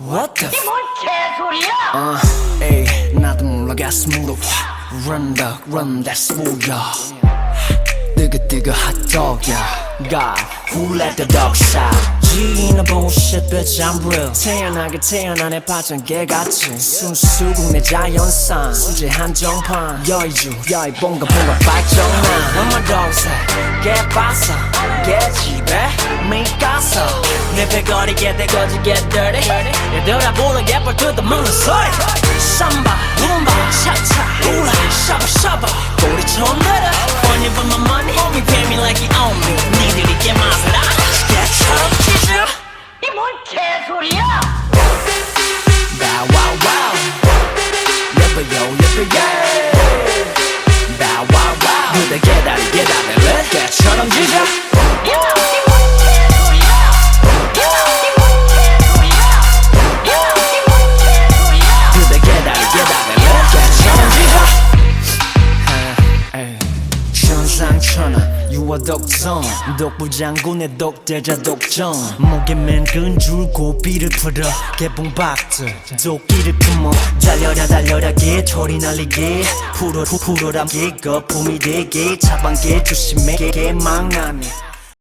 What the 뭔 개소리야? 에이 나도 몰라 가슴으로 Run the run that's 뭐야 뜨거 핫도그야 God who let the dog out 지나 bullshit bitch I'm real 태어나게 태어난 애 파전 개같이 순수국 내 자연산 수제 한정판 여의주 여의 뭔가 발전한 When my dogs at 개빠서 개집에 미가서 내 배거리게 대거지 get dirty 얘들아 보러 개뻘 뜯어먹는 소리 삼바 룸바 차차 우라 샤바샤바 꼬리 처음 들어 Funny but my money homie pay me like he own me 니들이 개맛을 알아 개처럼 치즈 이뭔 개소리야? Bow wow wow 예뻐요 예뻐요 Bow wow wow 그대 개다리 개다리를 개처럼 지져 그대 개다리 개다리를 개처럼 지져 천상천하 유아 독성 독부장군의 독대자 독점 목에 맨 근줄 고비를 풀어 개봉박들 도끼를 품어 달려라 달려라 개털이 날리게 풀어라 개 거품이 되게 차방개 조심해 개망나네